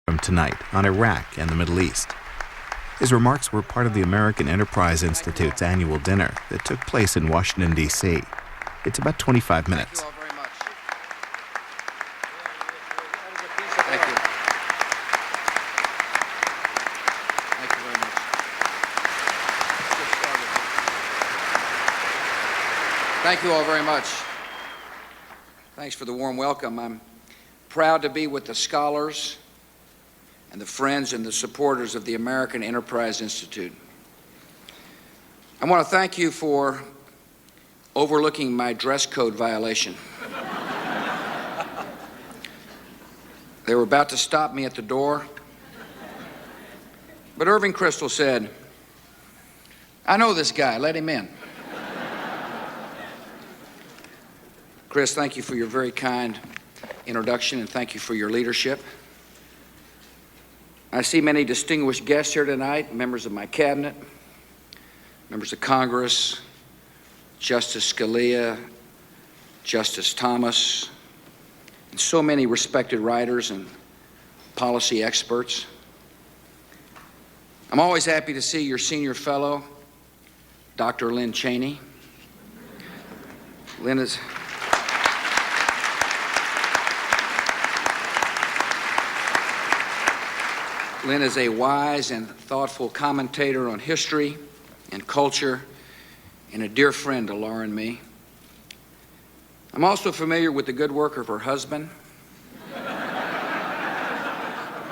from tonight on Iraq and the Middle East. His remarks were part of the American Enterprise Institute's annual dinner that took place in Washington, D.C. It's about 25 minutes. Thank you all very much. Thank you. Thank you very much. Thank you all very much. Thanks for the warm welcome. I'm proud to be with the scholars and the friends and the supporters of the American Enterprise Institute. I want to thank you for overlooking my dress code violation. They were about to stop me at the door, but Irving Kristol said, "I know this guy, let him in." Chris, thank you for your very kind introduction, and thank you for your leadership. I see many distinguished guests here tonight, members of my cabinet, members of Congress, Justice Scalia, Justice Thomas, and so many respected writers and policy experts. I'm always happy to see your senior fellow, Dr. Lynn Cheney. Lynn is a wise and thoughtful commentator on history and culture, and a dear friend to Laura and me. I'm also familiar with the good work of her husband.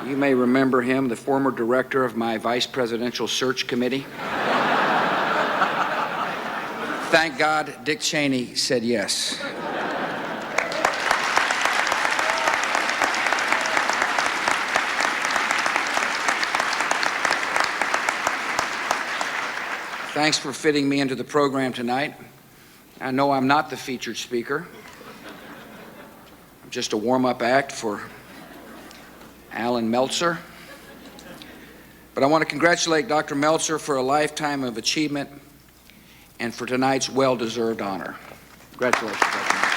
You may remember him, the former director of my vice presidential search committee. Thank God Dick Cheney said yes. Thanks for fitting me into the program tonight. I know I'm not the featured speaker. I'm just a warm-up act for Allan Meltzer. But I want to congratulate Dr. Meltzer for a lifetime of achievement and for tonight's well-deserved honor. Congratulations, Dr. Meltzer.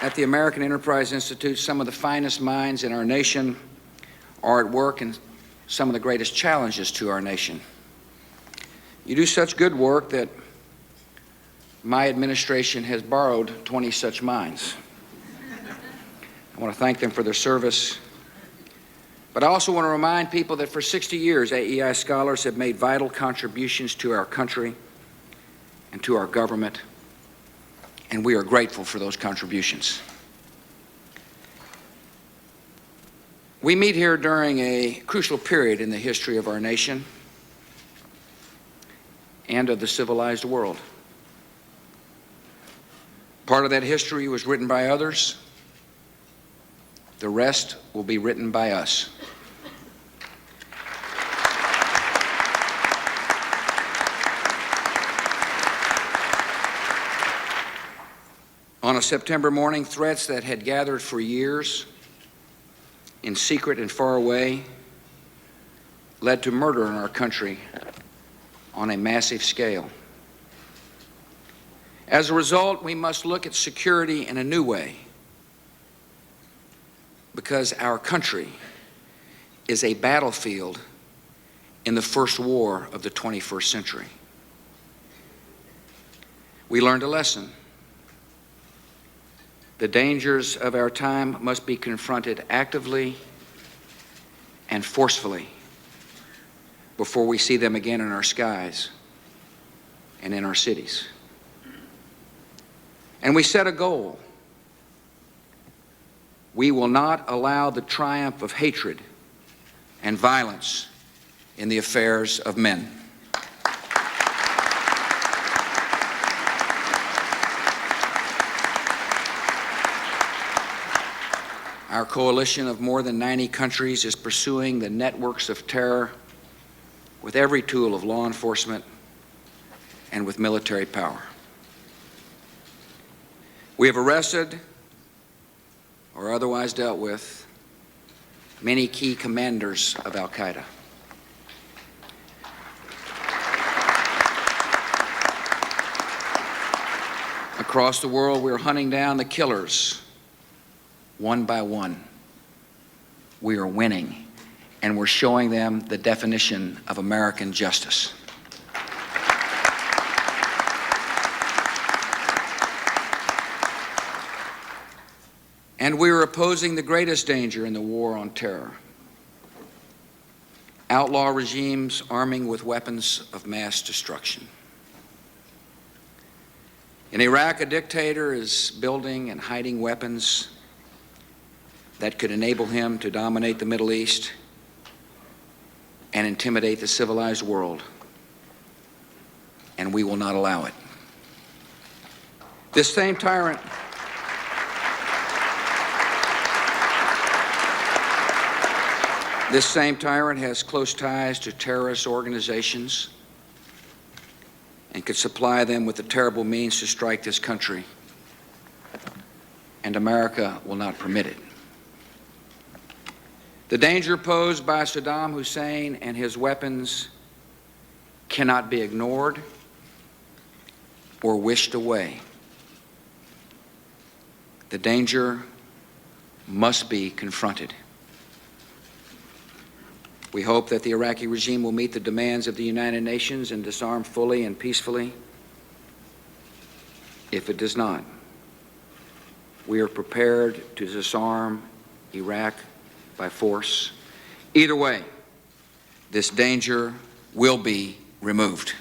At the American Enterprise Institute, some of the finest minds in our nation are at work in some of the greatest challenges to our nation. You do such good work that my administration has borrowed 20 such minds. I want to thank them for their service, but I also want to remind people that for 60 years, AEI scholars have made vital contributions to our country and to our government, and we are grateful for those contributions. We meet here during a crucial period in the history of our nation and of the civilized world. Part of that history was written by others. The rest will be written by us. On a September morning, threats that had gathered for years in secret and far away led to murder in our country on a massive scale. As a result, we must look at security in a new way, because our country is a battlefield in the first war of the 21st century. We learned a lesson. The dangers of our time must be confronted actively and forcefully before we see them again in our skies and in our cities. And we set a goal. We will not allow the triumph of hatred and violence in the affairs of men. Our coalition of more than 90 countries is pursuing the networks of terror with every tool of law enforcement and with military power. We have arrested or otherwise dealt with many key commanders of Al-Qaeda. Across the world, we are hunting down the killers one by one. We are winning, and we're showing them the definition of American justice. And we are opposing the greatest danger in the war on terror: outlaw regimes arming with weapons of mass destruction. In Iraq, a dictator is building and hiding weapons that could enable him to dominate the Middle East and intimidate the civilized world, and we will not allow it. This same tyrant has close ties to terrorist organizations and could supply them with the terrible means to strike this country, and America will not permit it. The danger posed by Saddam Hussein and his weapons cannot be ignored or wished away. The danger must be confronted. We hope that the Iraqi regime will meet the demands of the United Nations and disarm fully and peacefully. If it does not, we are prepared to disarm Iraq by force. Either way, this danger will be removed.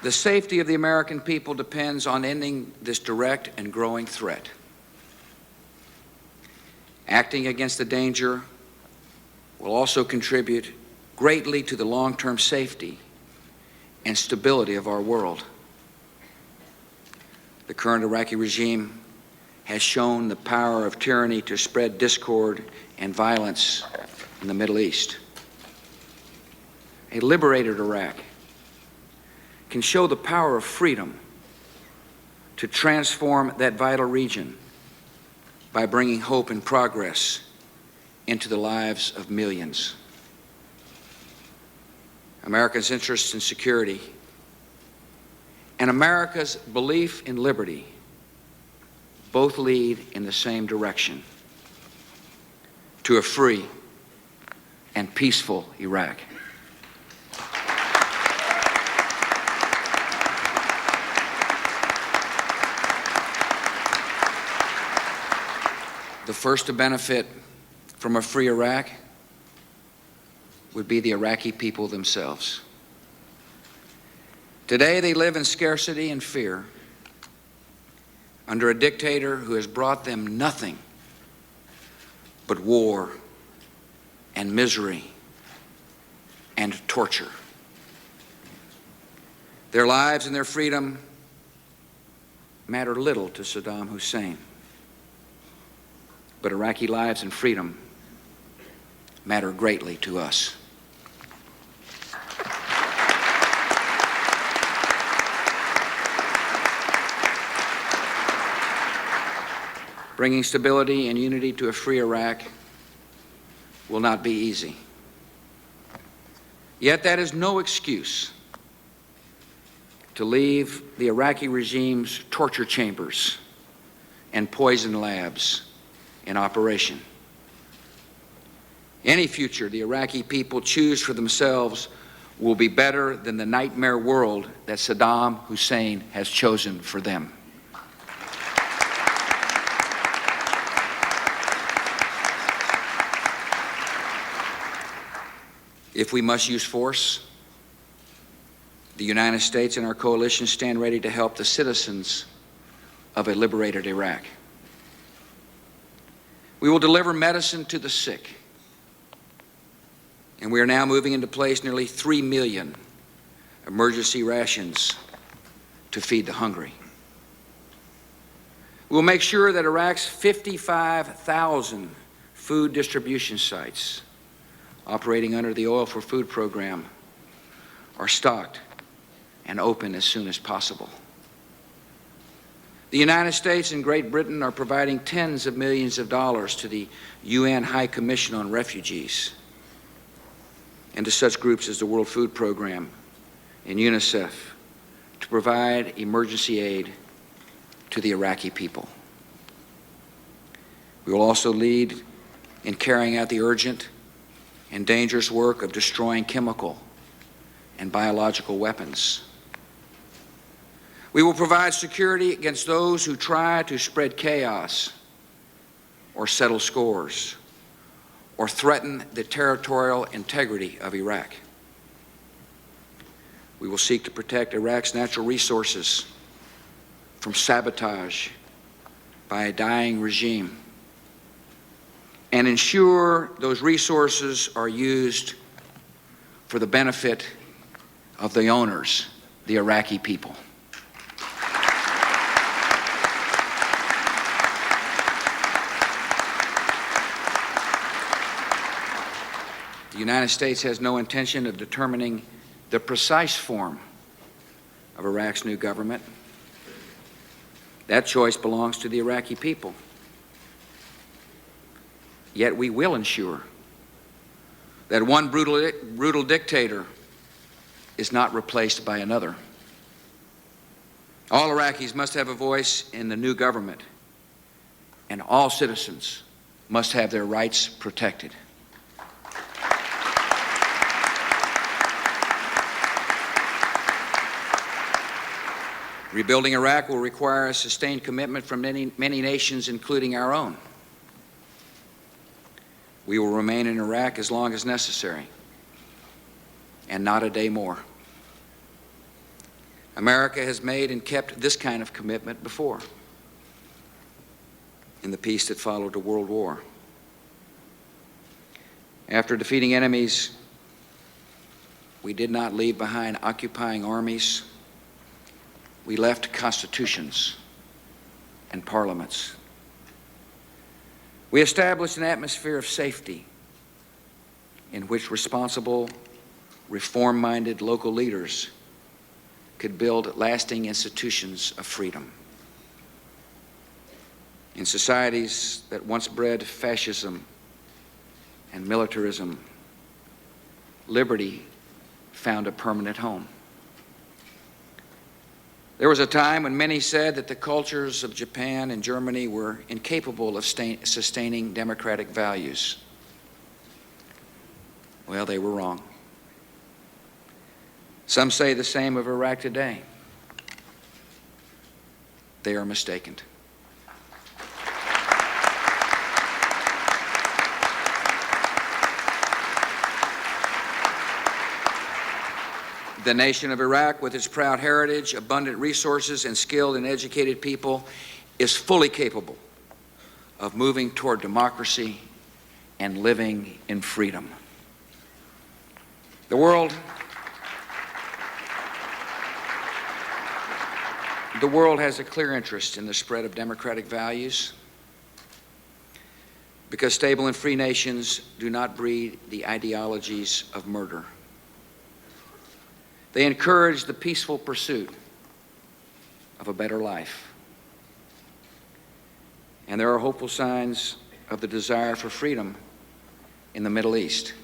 The safety of the American people depends on ending this direct and growing threat. Acting against the danger will also contribute greatly to the long-term safety and stability of our world. The current Iraqi regime has shown the power of tyranny to spread discord and violence in the Middle East. A liberated Iraq can show the power of freedom to transform that vital region by bringing hope and progress into the lives of millions. America's interest in security and America's belief in liberty both lead in the same direction: to a free and peaceful Iraq. The first to benefit from a free Iraq would be the Iraqi people themselves. Today, they live in scarcity and fear under a dictator who has brought them nothing but war and misery and torture. Their lives and their freedom matter little to Saddam Hussein, but Iraqi lives and freedom matter greatly to us. Bringing stability and unity to a free Iraq will not be easy. Yet that is no excuse to leave the Iraqi regime's torture chambers and poison labs in operation. Any future the Iraqi people choose for themselves will be better than the nightmare world that Saddam Hussein has chosen for them. If we must use force, the United States and our coalition stand ready to help the citizens of a liberated Iraq. We will deliver medicine to the sick, and we are now moving into place nearly 3 million emergency rations to feed the hungry. We will make sure that Iraq's 55,000 food distribution sites operating under the Oil for Food program are stocked and open as soon as possible. The The United States and Great Britain are providing tens of millions of dollars to the UN High Commission on Refugees and to such groups as the World Food Program and UNICEF to provide emergency aid to the Iraqi people. We will also lead in carrying out the urgent and dangerous work of destroying chemical and biological weapons. We will provide security against those who try to spread chaos or settle scores or threaten the territorial integrity of Iraq. We will seek to protect Iraq's natural resources from sabotage by a dying regime and ensure those resources are used for the benefit of the owners, the Iraqi people. The United States has no intention of determining the precise form of Iraq's new government. That choice belongs to the Iraqi people. Yet we will ensure that one brutal dictator is not replaced by another. All Iraqis must have a voice in the new government, and all citizens must have their rights protected. Rebuilding Iraq will require a sustained commitment from many nations, including our own. We will remain in Iraq as long as necessary, and not a day more. America has made and kept this kind of commitment before, in the peace that followed the World War. After defeating enemies, we did not leave behind occupying armies. We left constitutions and parliaments. We established an atmosphere of safety in which responsible, reform-minded local leaders could build lasting institutions of freedom. In societies that once bred fascism and militarism, liberty found a permanent home. There was a time when many said that the cultures of Japan and Germany were incapable of sustaining democratic values. Well, they were wrong. Some say the same of Iraq today. They are mistaken. The nation of Iraq, with its proud heritage, abundant resources, and skilled and educated people, is fully capable of moving toward democracy and living in freedom. The world has a clear interest in the spread of democratic values because stable and free nations do not breed the ideologies of murder. They encourage the peaceful pursuit of a better life. And there are hopeful signs of the desire for freedom in the Middle East.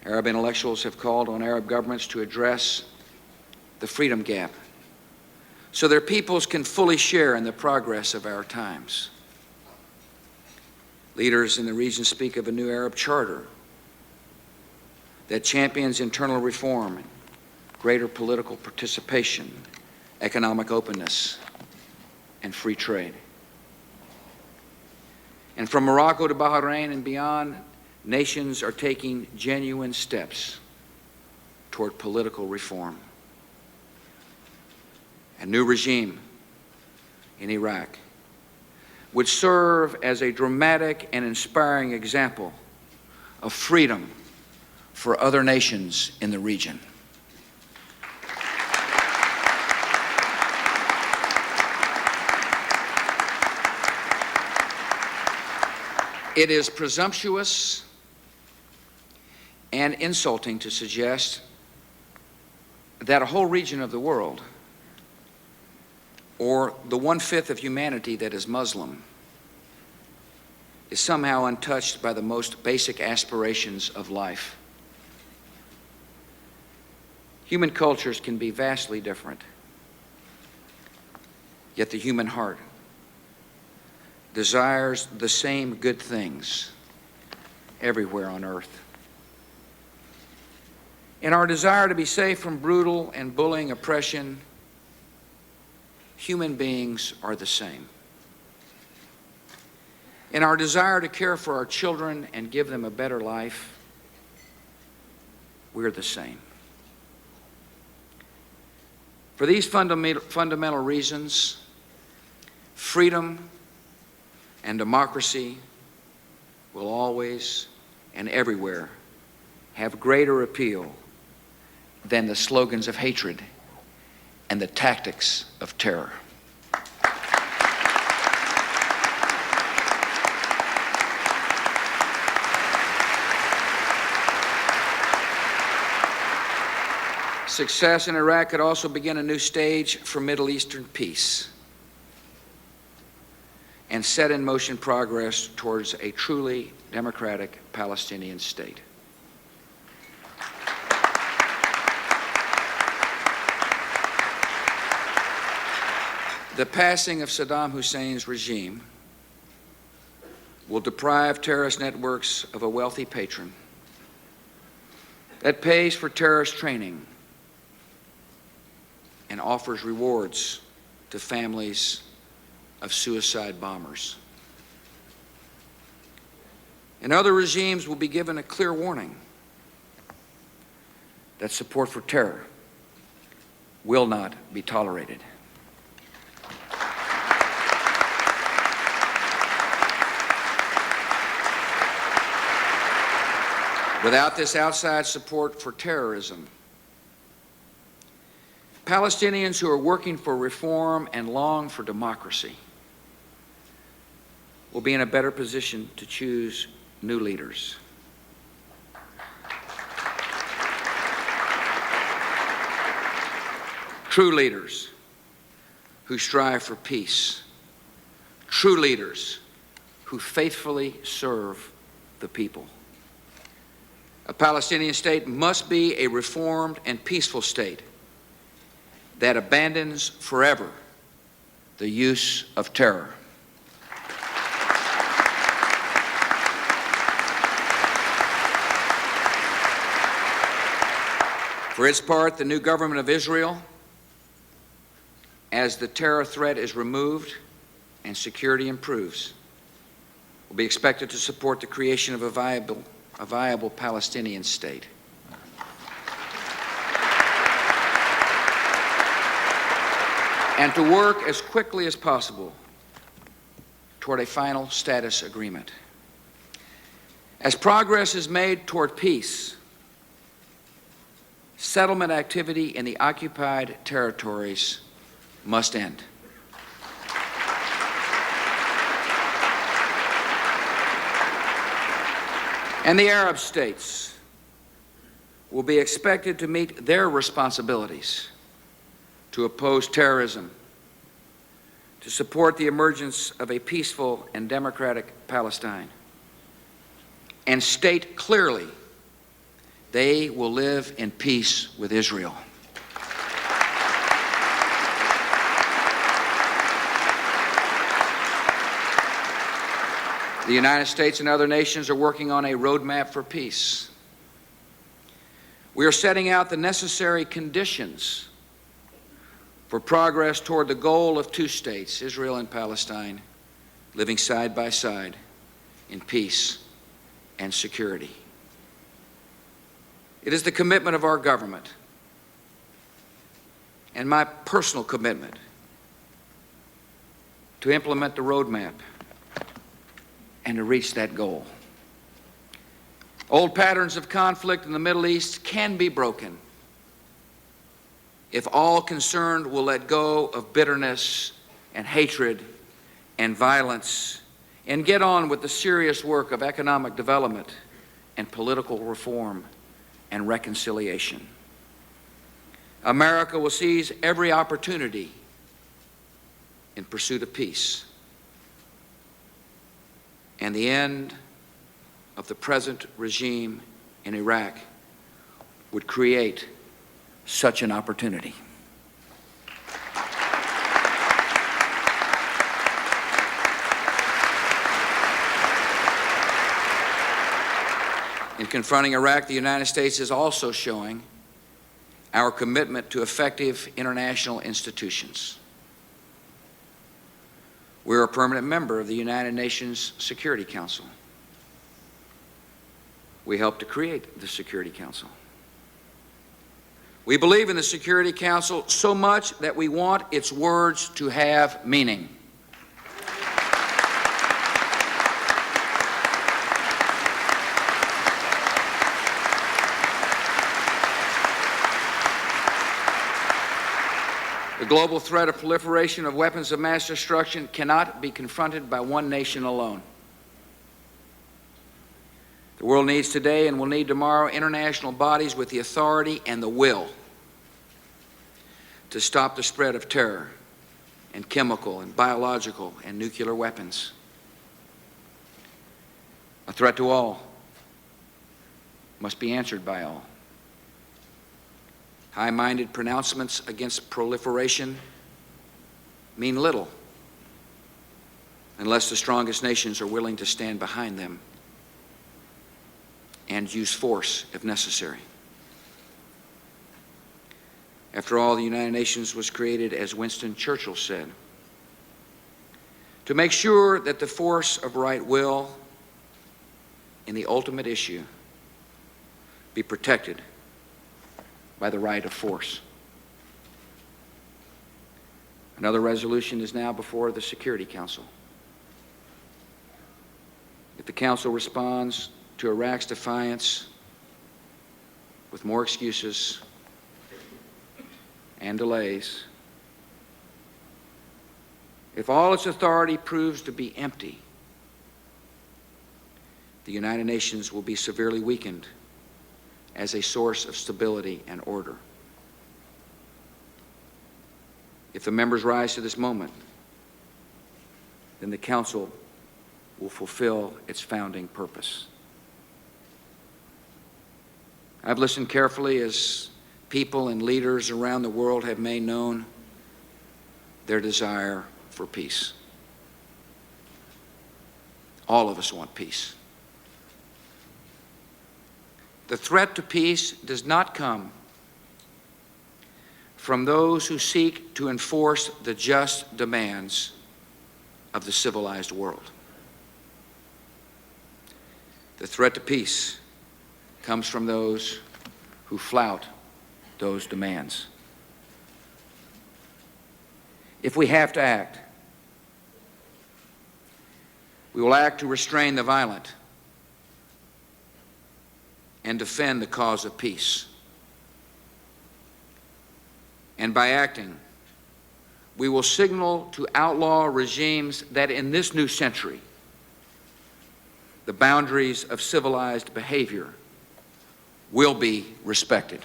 Arab intellectuals have called on Arab governments to address the freedom gap so their peoples can fully share in the progress of our times. Leaders in the region speak of a new Arab charter that champions internal reform, greater political participation, economic openness, and free trade. And from Morocco to Bahrain and beyond, nations are taking genuine steps toward political reform. A new regime in Iraq would serve as a dramatic and inspiring example of freedom for other nations in the region. It is presumptuous and insulting to suggest that a whole region of the world or the 1/5 of humanity that is Muslim, is somehow untouched by the most basic aspirations of life. Human cultures can be vastly different, yet the human heart desires the same good things everywhere on earth. In our desire to be safe from brutal and bullying oppression, human beings are the same. In our desire to care for our children and give them a better life, we're the same. For these fundamental reasons, freedom and democracy will always and everywhere have greater appeal than the slogans of hatred and the tactics of terror. Success in Iraq could also begin a new stage for Middle Eastern peace and set in motion progress towards a truly democratic Palestinian state. The passing of Saddam Hussein's regime will deprive terrorist networks of a wealthy patron that pays for terrorist training and offers rewards to families of suicide bombers. And other regimes will be given a clear warning that support for terror will not be tolerated. Without this outside support for terrorism, Palestinians who are working for reform and long for democracy will be in a better position to choose new leaders. True leaders who strive for peace. True leaders who faithfully serve the people. A Palestinian state must be a reformed and peaceful state that abandons forever the use of terror. For its part, the new government of Israel, as the terror threat is removed and security improves, will be expected to support the creation of a viable Palestinian state. And to work as quickly as possible toward a final status agreement. As progress is made toward peace, settlement activity in the occupied territories must end. And the Arab states will be expected to meet their responsibilities to oppose terrorism, to support the emergence of a peaceful and democratic Palestine, and state clearly they will live in peace with Israel. The United States and other nations are working on a roadmap for peace. We are setting out the necessary conditions for progress toward the goal of two states, Israel and Palestine, living side by side in peace and security. It is the commitment of our government and my personal commitment to implement the roadmap and to reach that goal. Old patterns of conflict in the Middle East can be broken if all concerned will let go of bitterness and hatred and violence and get on with the serious work of economic development and political reform and reconciliation. America will seize every opportunity in pursuit of peace, and the end of the present regime in Iraq would create such an opportunity. In confronting Iraq, the United States is also showing our commitment to effective international institutions. We're a permanent member of the United Nations Security Council. We helped to create the Security Council. We believe in the Security Council so much that we want its words to have meaning. The global threat of proliferation of weapons of mass destruction cannot be confronted by one nation alone. The world needs today and will need tomorrow international bodies with the authority and the will to stop the spread of terror and chemical and biological and nuclear weapons. A threat to all must be answered by all. High-minded pronouncements against proliferation mean little unless the strongest nations are willing to stand behind them and use force if necessary. After all, the United Nations was created, as Winston Churchill said, to make sure that the force of right will in the ultimate issue be protected by the right of force. Another resolution is now before the Security Council. If the Council responds to Iraq's defiance with more excuses and delays, if all its authority proves to be empty, the United Nations will be severely weakened as a source of stability and order. If the members rise to this moment, then the Council will fulfill its founding purpose. I've listened carefully as people and leaders around the world have made known their desire for peace. All of us want peace. The threat to peace does not come from those who seek to enforce the just demands of the civilized world. The threat to peace comes from those who flout those demands. If we have to act, we will act to restrain the violent and defend the cause of peace. And by acting, we will signal to outlaw regimes that in this new century, the boundaries of civilized behavior will be respected.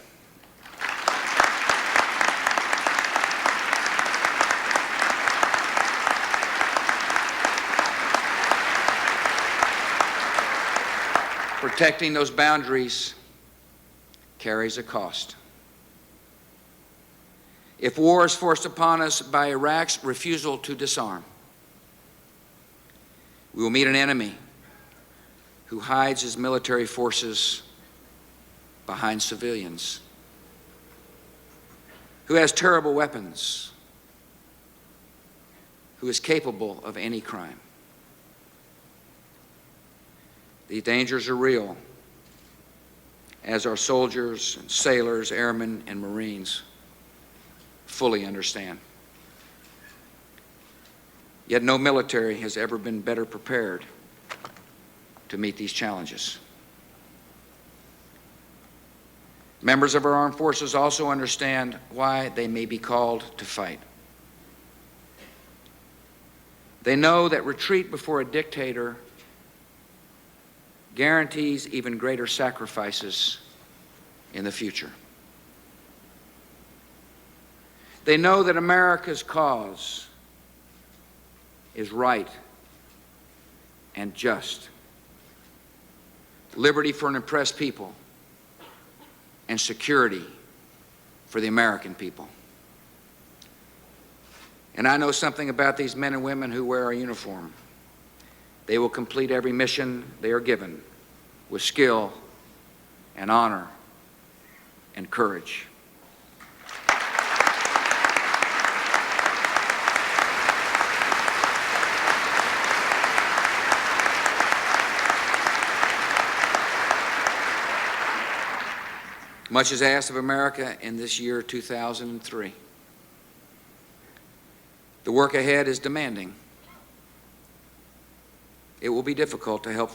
Protecting those boundaries carries a cost. If war is forced upon us by Iraq's refusal to disarm, we will meet an enemy who hides his military forces behind civilians, who has terrible weapons, who is capable of any crime. These dangers are real, as our soldiers and sailors, airmen, and Marines fully understand. Yet no military has ever been better prepared to meet these challenges. Members of our armed forces also understand why they may be called to fight. They know that retreat before a dictator guarantees even greater sacrifices in the future. They know that America's cause is right and just. Liberty for an oppressed people and security for the American people. And I know something about these men and women who wear our uniform. They will complete every mission they are given with skill and honor and courage. Much is asked of America in this year 2003. The work ahead is demanding. It will be difficult to help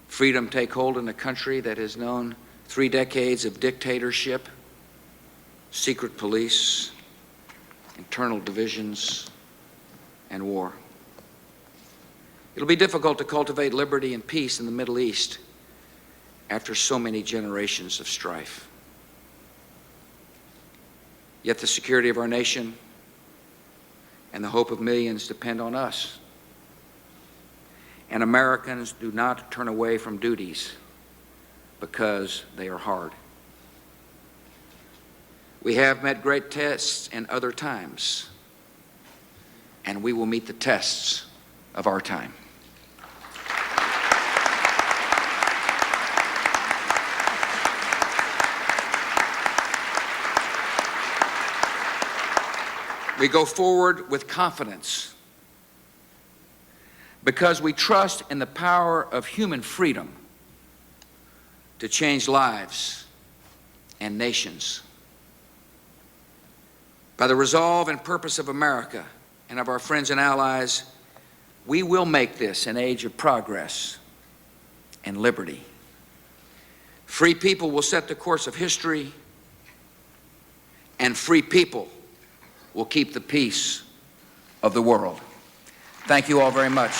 freedom take hold in a country that has known 3 decades of dictatorship, secret police, internal divisions, and war. It'll be difficult to cultivate liberty and peace in the Middle East after so many generations of strife. Yet the security of our nation and the hope of millions depend on us. And Americans do not turn away from duties because they are hard. We have met great tests in other times, and we will meet the tests of our time. We go forward with confidence because we trust in the power of human freedom to change lives and nations. By the resolve and purpose of America and of our friends and allies, we will make this an age of progress and liberty. Free people will set the course of history, and free people will keep the peace of the world. Thank you all very much.